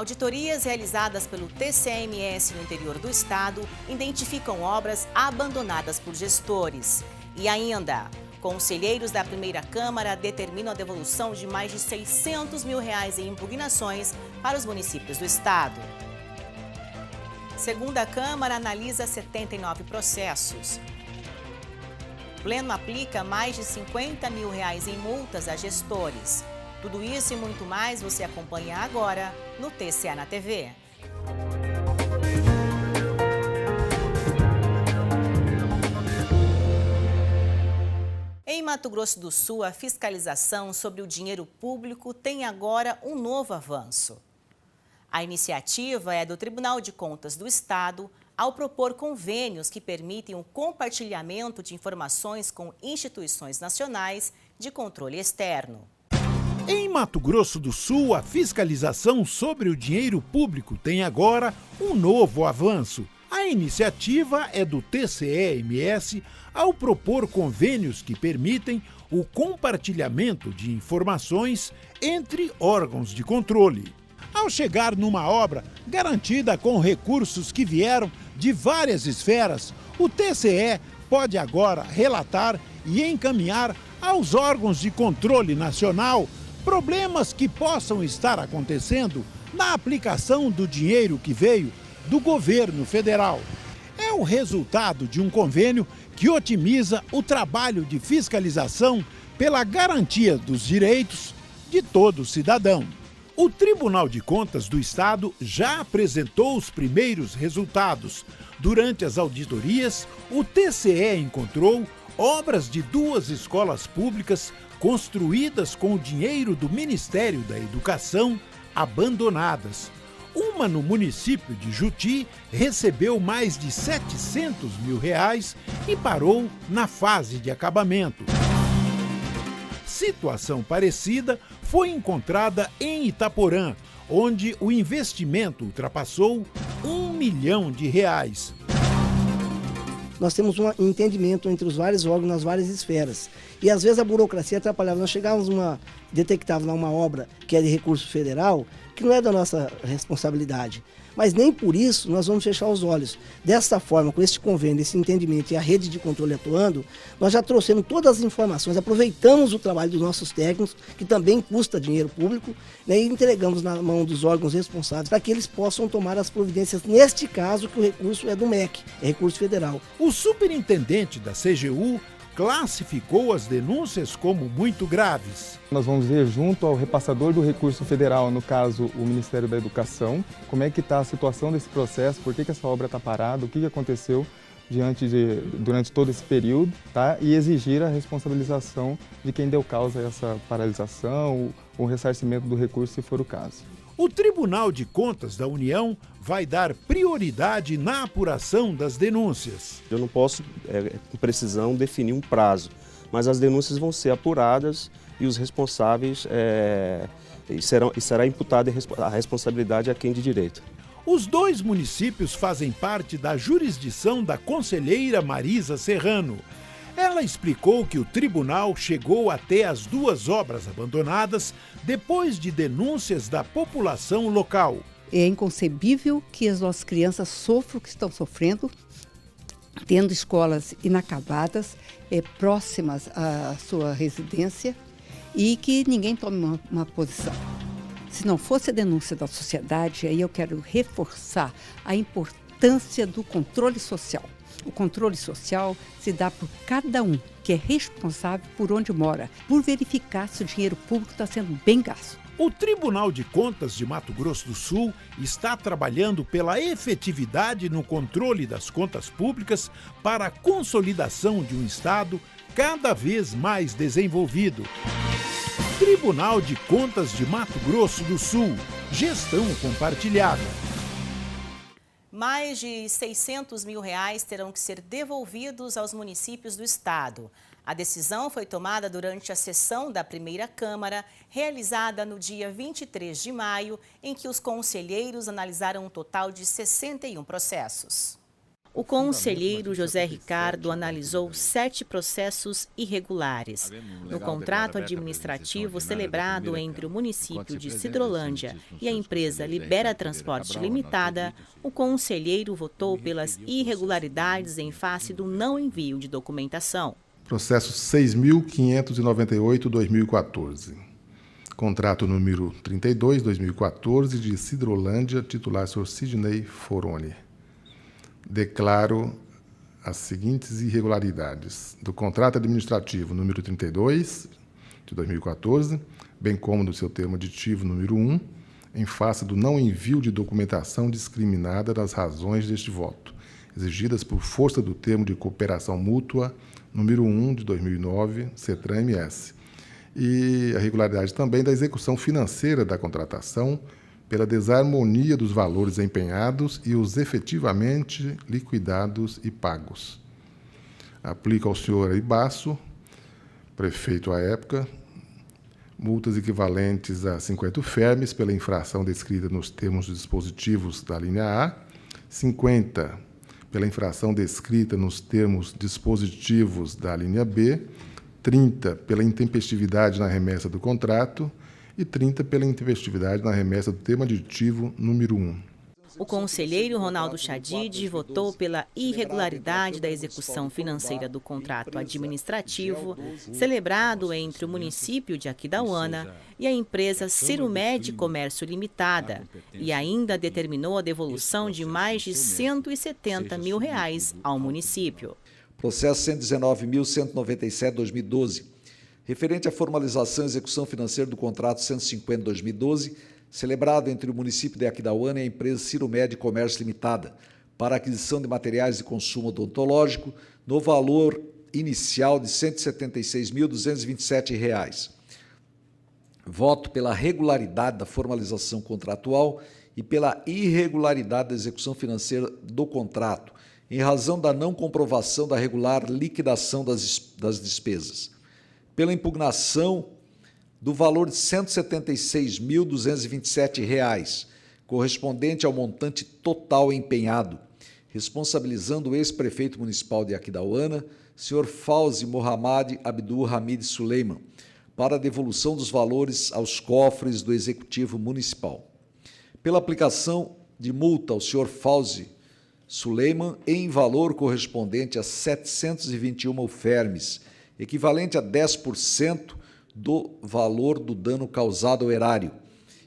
Auditorias realizadas pelo TCE-MS no interior do estado identificam obras abandonadas por gestores. E ainda, conselheiros da primeira Câmara determinam a devolução de mais de R$600 mil em impugnações para os municípios do estado. Segunda Câmara analisa 79 processos. Pleno aplica mais de R$50 mil em multas a gestores. Tudo isso e muito mais você acompanha agora no TCE na TV. Em Mato Grosso do Sul, a fiscalização sobre o dinheiro público tem agora um novo avanço. A iniciativa é do Tribunal de Contas do Estado ao propor convênios que permitem o compartilhamento de informações com instituições nacionais de controle externo. Em Mato Grosso do Sul, a fiscalização sobre o dinheiro público tem agora um novo avanço. A iniciativa é do TCE-MS ao propor convênios que permitem o compartilhamento de informações entre órgãos de controle. Ao chegar numa obra garantida com recursos que vieram de várias esferas, o TCE pode agora relatar e encaminhar aos órgãos de controle nacional problemas que possam estar acontecendo na aplicação do dinheiro que veio do governo federal. É o resultado de um convênio que otimiza o trabalho de fiscalização pela garantia dos direitos de todo cidadão. O Tribunal de Contas do Estado já apresentou os primeiros resultados. Durante as auditorias, o TCE encontrou obras de 2 escolas públicas construídas com o dinheiro do Ministério da Educação abandonadas. Uma no município de Juti recebeu mais de R$700 mil e parou na fase de acabamento. Situação parecida foi encontrada em Itaporã, onde o investimento ultrapassou R$1 milhão. Nós temos um entendimento entre os vários órgãos nas várias esferas. E às vezes a burocracia atrapalhava. Nós detectávamos uma obra que é de recurso federal, que não é da nossa responsabilidade. Mas nem por isso nós vamos fechar os olhos. Dessa forma, com este convênio, esse entendimento e a rede de controle atuando, nós já trouxemos todas as informações, aproveitamos o trabalho dos nossos técnicos, que também custa dinheiro público, né, e entregamos na mão dos órgãos responsáveis para que eles possam tomar as providências, neste caso que o recurso é do MEC, é recurso federal. O superintendente da CGU classificou as denúncias como muito graves. Nós vamos ver junto ao repassador do recurso federal, no caso o Ministério da Educação, como é que está a situação desse processo, por que essa obra está parada, o que aconteceu durante todo esse período, tá? E exigir a responsabilização de quem deu causa a essa paralisação, o ressarcimento do recurso, se for o caso. O Tribunal de Contas da União vai dar prioridade na apuração das denúncias. Eu não posso, com precisão, definir um prazo, mas as denúncias vão ser apuradas e os responsáveis será imputada a responsabilidade a quem de direito. Os 2 municípios fazem parte da jurisdição da conselheira Marisa Serrano. Ela explicou que o tribunal chegou até as 2 obras abandonadas depois de denúncias da população local. É inconcebível que as nossas crianças sofram o que estão sofrendo, tendo escolas inacabadas, próximas à sua residência, e que ninguém tome uma posição. Se não fosse a denúncia da sociedade, aí eu quero reforçar a importância do controle social. O controle social se dá por cada um que é responsável por onde mora, por verificar se o dinheiro público está sendo bem gasto. O Tribunal de Contas de Mato Grosso do Sul está trabalhando pela efetividade no controle das contas públicas para a consolidação de um Estado cada vez mais desenvolvido. Tribunal de Contas de Mato Grosso do Sul, gestão compartilhada. Mais de R$600 mil terão que ser devolvidos aos municípios do estado. A decisão foi tomada durante a sessão da primeira Câmara, realizada no dia 23 de maio, em que os conselheiros analisaram um total de 61 processos. O conselheiro José Ricardo analisou 7 processos irregulares. No contrato administrativo celebrado entre o município de Sidrolândia e a empresa Libera Transporte Limitada, o conselheiro votou pelas irregularidades em face do não envio de documentação. Processo 6.598/2014. Contrato número 32/2014 de Sidrolândia, titular Sr. Sidney Foroni. Declaro as seguintes irregularidades do contrato administrativo número 32 de 2014, bem como do seu termo aditivo número 1, em face do não envio de documentação discriminada das razões deste voto, exigidas por força do termo de cooperação mútua número 1 de 2009, CETRAN-MS, e a irregularidade também da execução financeira da contratação pela desarmonia dos valores empenhados e os efetivamente liquidados e pagos. Aplica ao senhor Ibasso, prefeito à época, multas equivalentes a 50 UFERMs pela infração descrita nos termos dos dispositivos da linha A, 50 pela infração descrita nos termos dispositivos da linha B, 30 pela intempestividade na remessa do contrato e 30 pela intempestividade na remessa do termo aditivo número 1. O conselheiro Ronaldo Chadid votou pela irregularidade da execução financeira do contrato administrativo celebrado entre o município de Aquidauana e a empresa Cirumed Comércio Limitada e ainda determinou a devolução de mais de R$170 mil ao município. Processo 119.197/2012. Referente à formalização e execução financeira do contrato 150/2012, celebrado entre o município de Aquidauana e a empresa Cirumed Comércio Limitada, para aquisição de materiais de consumo odontológico, no valor inicial de R$ 176.227. Voto pela regularidade da formalização contratual e pela irregularidade da execução financeira do contrato, em razão da não comprovação da regular liquidação das despesas. Pela impugnação do valor de R$ 176.227, correspondente ao montante total empenhado, responsabilizando o ex-prefeito municipal de Aquidauana, Sr. Fauzi Mohamed Abdul Hamid Suleiman, para a devolução dos valores aos cofres do Executivo Municipal. Pela aplicação de multa ao Sr. Fauzi Suleiman em valor correspondente a 721 UFERMs, equivalente a 10% do valor do dano causado ao erário,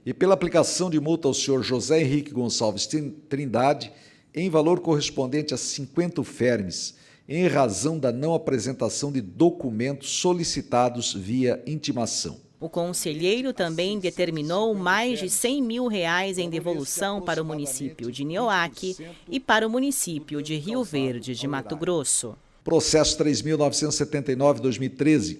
e pela aplicação de multa ao senhor José Henrique Gonçalves Trindade, em valor correspondente a 50 UFERMs, em razão da não apresentação de documentos solicitados via intimação. O conselheiro também determinou mais de R$100 mil em devolução para o município de Nioaque e para o município de Rio Verde de Mato Grosso. Processo 3.979/2013,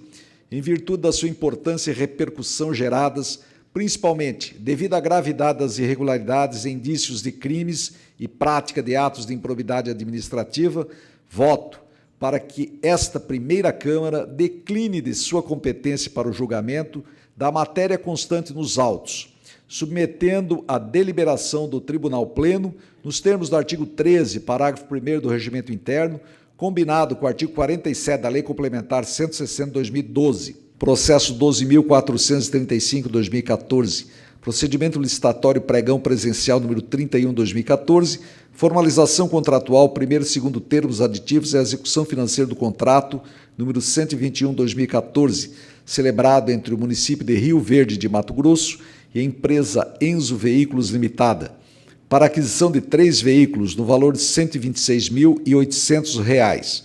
em virtude da sua importância e repercussão geradas, principalmente devido à gravidade das irregularidades e indícios de crimes e prática de atos de improbidade administrativa, voto para que esta primeira Câmara decline de sua competência para o julgamento da matéria constante nos autos, submetendo à deliberação do Tribunal Pleno, nos termos do artigo 13, parágrafo 1º do Regimento Interno, combinado com o artigo 47 da Lei Complementar 160/2012, processo 12.435/2014, procedimento licitatório pregão presencial número 31/2014, formalização contratual, primeiro e segundo termos aditivos e a execução financeira do contrato número 121/2014, celebrado entre o município de Rio Verde de Mato Grosso e a empresa Enzo Veículos Limitada, para aquisição de 3 veículos no valor de R$ 126.800.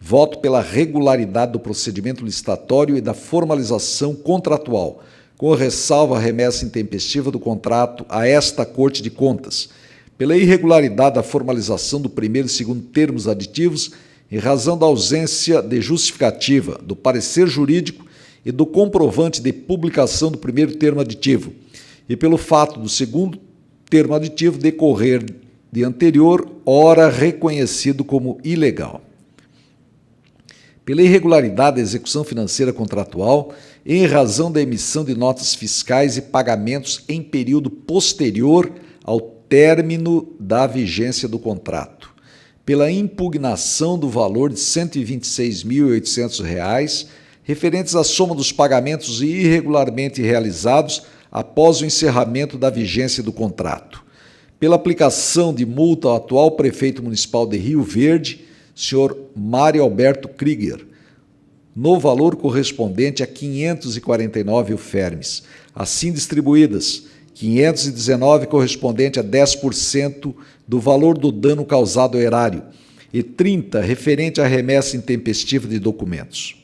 Voto pela regularidade do procedimento licitatório e da formalização contratual, com ressalva à remessa intempestiva do contrato a esta Corte de Contas, pela irregularidade da formalização do primeiro e segundo termos aditivos, em razão da ausência de justificativa, do parecer jurídico e do comprovante de publicação do primeiro termo aditivo, e pelo fato do segundo termo aditivo decorrer de anterior, ora reconhecido como ilegal. Pela irregularidade da execução financeira contratual, em razão da emissão de notas fiscais e pagamentos em período posterior ao término da vigência do contrato. pela impugnação do valor de R$ 126.800, referentes à soma dos pagamentos irregularmente realizados após o encerramento da vigência do contrato. Pela aplicação de multa ao atual prefeito municipal de Rio Verde, senhor Mário Alberto Krieger, no valor correspondente a 549 UFERMs, assim distribuídas, 519 correspondente a 10% do valor do dano causado ao erário e 30 referente à remessa intempestiva de documentos.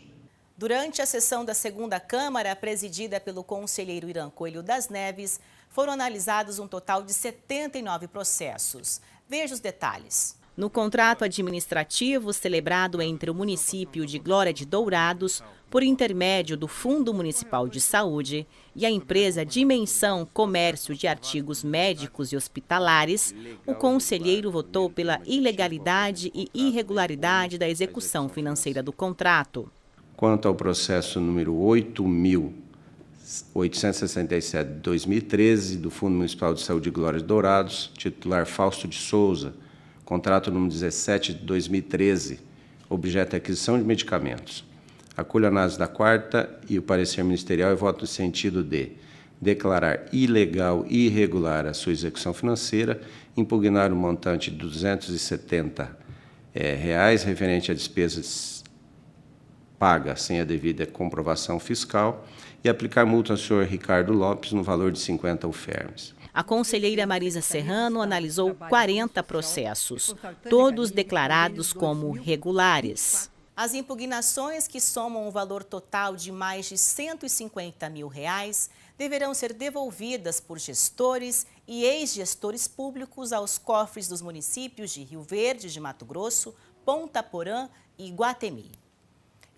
Durante a sessão da segunda Câmara, presidida pelo conselheiro Irã Coelho das Neves, foram analisados um total de 79 processos. Veja os detalhes. No contrato administrativo celebrado entre o município de Glória de Dourados, por intermédio do Fundo Municipal de Saúde, e a empresa Dimensão Comércio de Artigos Médicos e Hospitalares, o conselheiro votou pela ilegalidade e irregularidade da execução financeira do contrato. Quanto ao processo número 8.867 de 2013, do Fundo Municipal de Saúde de Glória de Dourados, titular Fausto de Souza, contrato número 17 de 2013, objeto é aquisição de medicamentos. Acolho a análise da quarta e o parecer ministerial e voto no sentido de declarar ilegal e irregular a sua execução financeira, impugnar o montante de R$ 270 referente a despesas pagas sem a devida comprovação fiscal e aplicar multa ao senhor Ricardo Lopes no valor de 50 UFERMs. A conselheira Marisa Serrano analisou 40 processos, todos declarados como regulares. As impugnações, que somam um valor total de mais de R$ 150 mil, deverão ser devolvidas por gestores e ex-gestores públicos aos cofres dos municípios de Rio Verde de Mato Grosso, Ponta Porã e Iguatemi.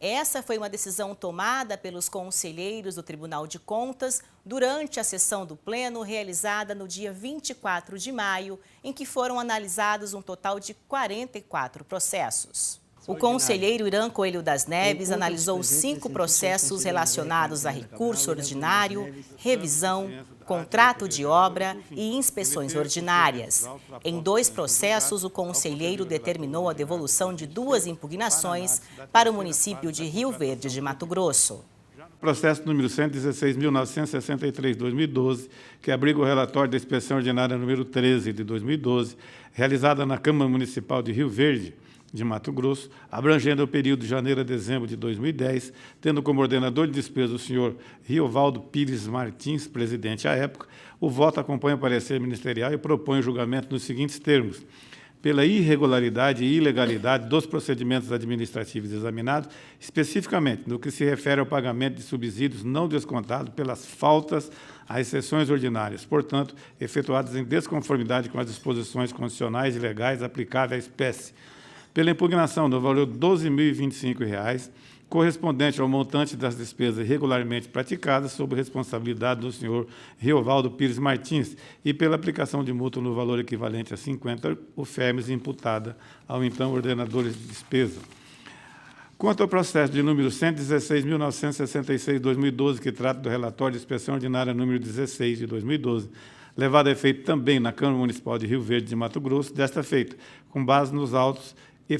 Essa foi uma decisão tomada pelos conselheiros do Tribunal de Contas durante a sessão do Pleno realizada no dia 24 de maio, em que foram analisados um total de 44 processos. O conselheiro Irã Coelho das Neves analisou 5 processos relacionados a recurso ordinário, revisão, contrato de obra e inspeções ordinárias. Em 2 processos, o conselheiro determinou a devolução de 2 impugnações para o município de Rio Verde de Mato Grosso. Processo número 116.963/2012, que abriga o relatório da inspeção ordinária número 13 de 2012, realizada na Câmara Municipal de Rio Verde de Mato Grosso, abrangendo o período de janeiro a dezembro de 2010, tendo como ordenador de despesa o senhor Riovaldo Pires Martins, presidente à época. O voto acompanha o parecer ministerial e propõe o julgamento nos seguintes termos: pela irregularidade e ilegalidade dos procedimentos administrativos examinados, especificamente no que se refere ao pagamento de subsídios não descontados pelas faltas às sessões ordinárias, portanto, efetuadas em desconformidade com as disposições constitucionais e legais aplicáveis à espécie. Pela impugnação do valor de R$ 12.025, correspondente ao montante das despesas irregularmente praticadas sob responsabilidade do senhor Riovaldo Pires Martins e pela aplicação de multa no valor equivalente a 50 UFERMs imputada ao então ordenador de despesa. Quanto ao processo de número 116.966/2012, que trata do relatório de inspeção ordinária número 16 de 2012, levado a efeito também na Câmara Municipal de Rio Verde de Mato Grosso, desta feita, com base nos atos e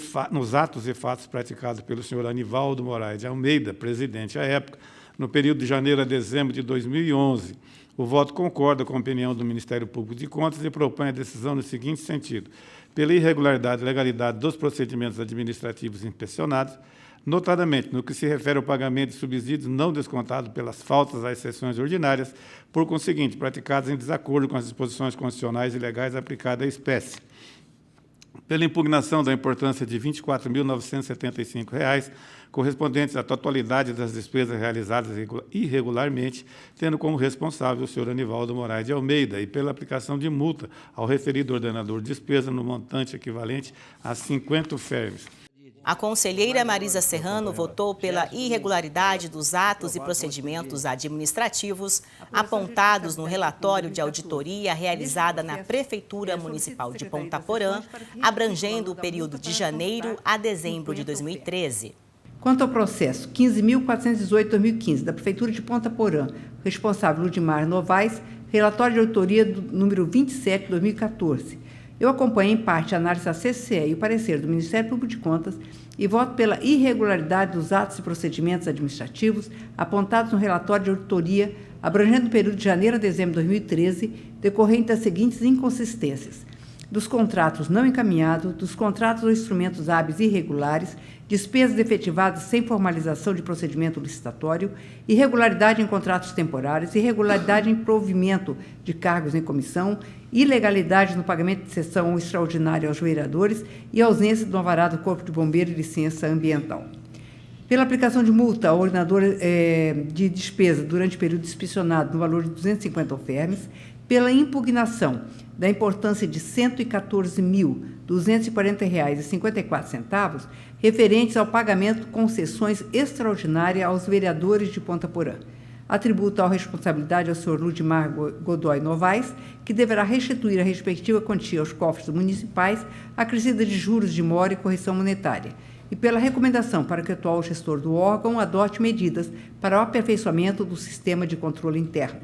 fatos praticados pelo senhor Anivaldo Moraes de Almeida, presidente à época, no período de janeiro a dezembro de 2011. O voto concorda com a opinião do Ministério Público de Contas e propõe a decisão no seguinte sentido: pela irregularidade e legalidade dos procedimentos administrativos inspecionados, notadamente no que se refere ao pagamento de subsídios não descontados pelas faltas às sessões ordinárias, por conseguinte, praticados em desacordo com as disposições constitucionais e legais aplicadas à espécie. Pela impugnação da importância de R$ 24.975, correspondentes à totalidade das despesas realizadas irregularmente, tendo como responsável o senhor Anivaldo Moraes de Almeida, e pela aplicação de multa ao referido ordenador de despesa no montante equivalente a 50 UFERMs. A conselheira Marisa Serrano votou pela irregularidade dos atos e procedimentos administrativos apontados no relatório de auditoria realizada na Prefeitura Municipal de Ponta Porã, abrangendo o período de janeiro a dezembro de 2013. Quanto ao processo 15.418/2015, da Prefeitura de Ponta Porã, responsável Ludimar Novaes, relatório de autoria do número 27/2014, Eu acompanho em parte a análise da CCE e o parecer do Ministério Público de Contas e voto pela irregularidade dos atos e procedimentos administrativos apontados no relatório de auditoria abrangendo o período de janeiro a dezembro de 2013, decorrente das seguintes inconsistências: dos contratos não encaminhados, dos contratos ou instrumentos hábeis irregulares, despesas efetivadas sem formalização de procedimento licitatório, irregularidade em contratos temporários, irregularidade em provimento de cargos em comissão, ilegalidade no pagamento de sessão extraordinária aos vereadores e ausência do alvará do Corpo de Bombeiro e licença ambiental. Pela aplicação de multa ao ordenador de despesa durante o período inspecionado no valor de 250 alfermes, pela impugnação da importância de R$ 114.240,54, referentes ao pagamento de concessões extraordinárias aos vereadores de Ponta Porã. Atributo tal responsabilidade ao senhor Ludmar Godoy Novaes, que deverá restituir a respectiva quantia aos cofres municipais, acrescida de juros de mora e correção monetária. E pela recomendação para que o atual gestor do órgão adote medidas para o aperfeiçoamento do sistema de controle interno.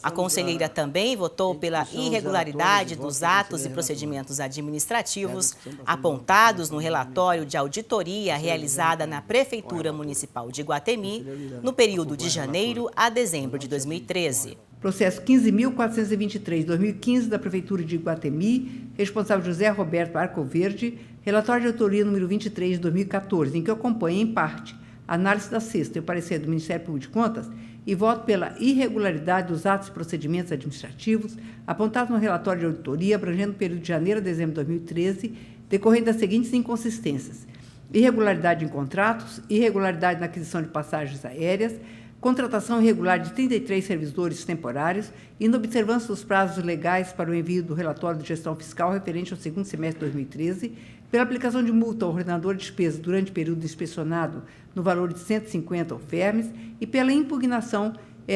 A conselheira também votou pela irregularidade dos atos e procedimentos administrativos apontados no relatório de auditoria realizada na Prefeitura Municipal de Iguatemi no período de janeiro a dezembro de 2013. Processo 15.423/2015 da Prefeitura de Iguatemi, responsável José Roberto Arcoverde, relatório de autoria número 23 de 2014, em que eu acompanho em parte a análise da sexta e o parecer do Ministério Público de Contas, e voto pela irregularidade dos atos e procedimentos administrativos apontados no relatório de auditoria abrangendo o período de janeiro a dezembro de 2013, decorrente das seguintes inconsistências: irregularidade em contratos, irregularidade na aquisição de passagens aéreas, contratação irregular de 33 servidores temporários, inobservância dos prazos legais para o envio do relatório de gestão fiscal referente ao segundo semestre de 2013, pela aplicação de multa ao ordenador de despesa durante o período inspecionado no valor de 150 alfermes e pela impugnação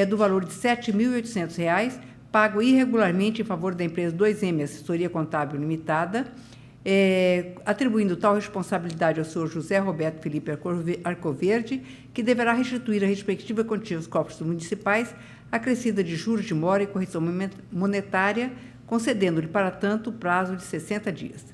do valor de R$ 7.800, pago irregularmente em favor da empresa 2M Assessoria Contábil Limitada, atribuindo tal responsabilidade ao senhor José Roberto Felipe Arcoverde, que deverá restituir a respectiva quantia aos cofres municipais, acrescida de juros de mora e correção monetária, concedendo-lhe, para tanto, o prazo de 60 dias.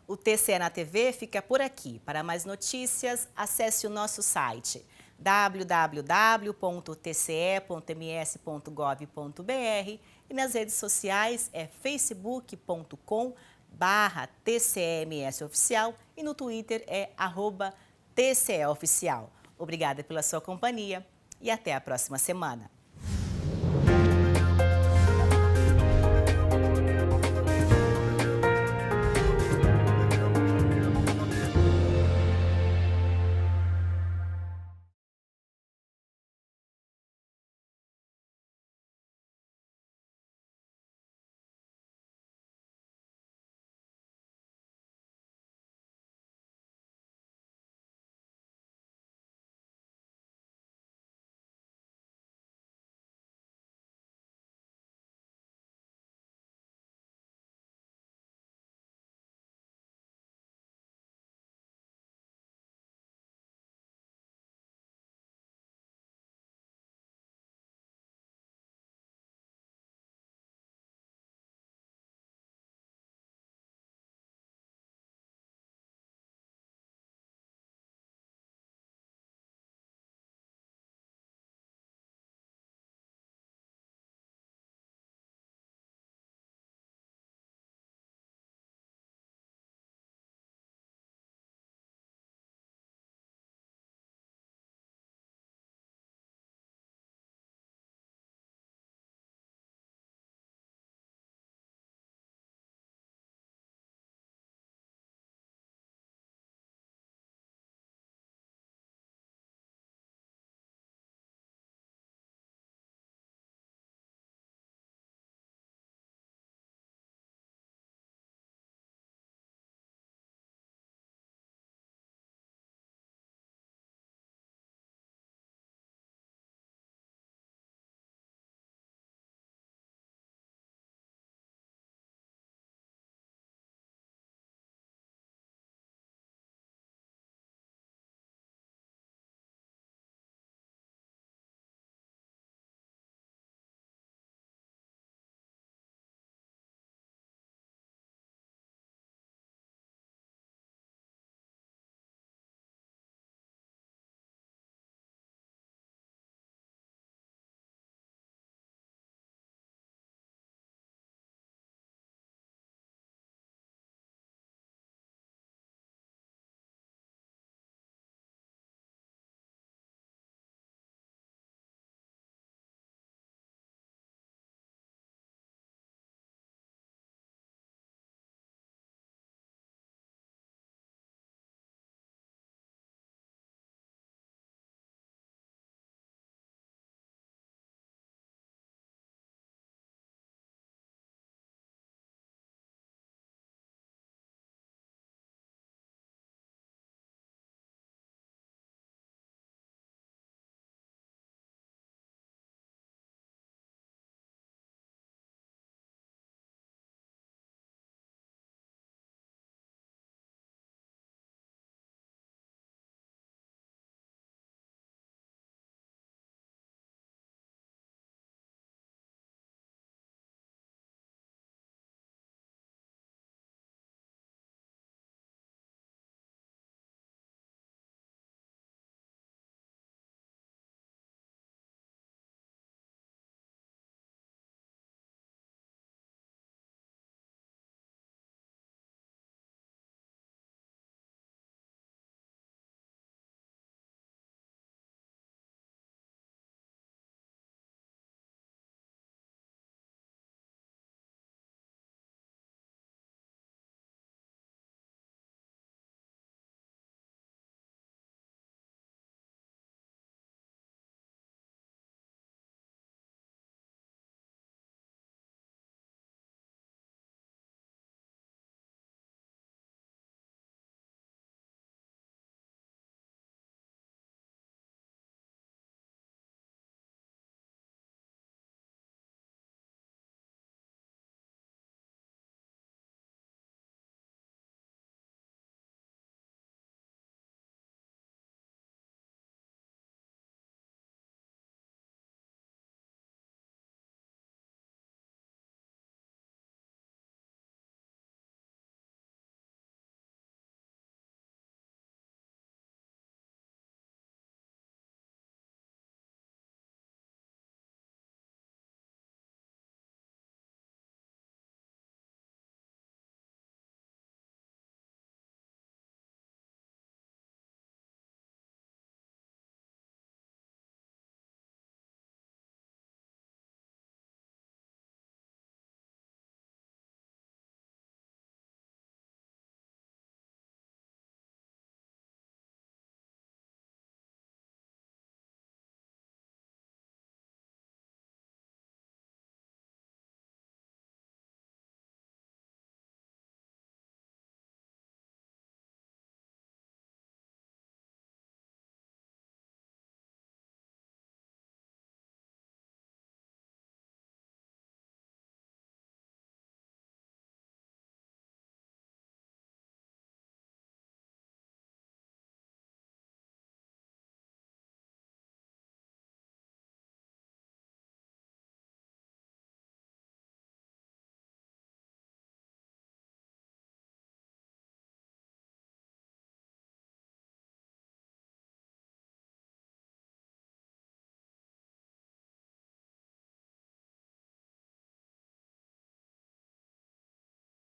O TCE na TV fica por aqui. Para mais notícias, acesse o nosso site www.tce.ms.gov.br e nas redes sociais é facebook.com/TCEMS Oficial e no Twitter é @TCE Oficial. Obrigada pela sua companhia e até a próxima semana.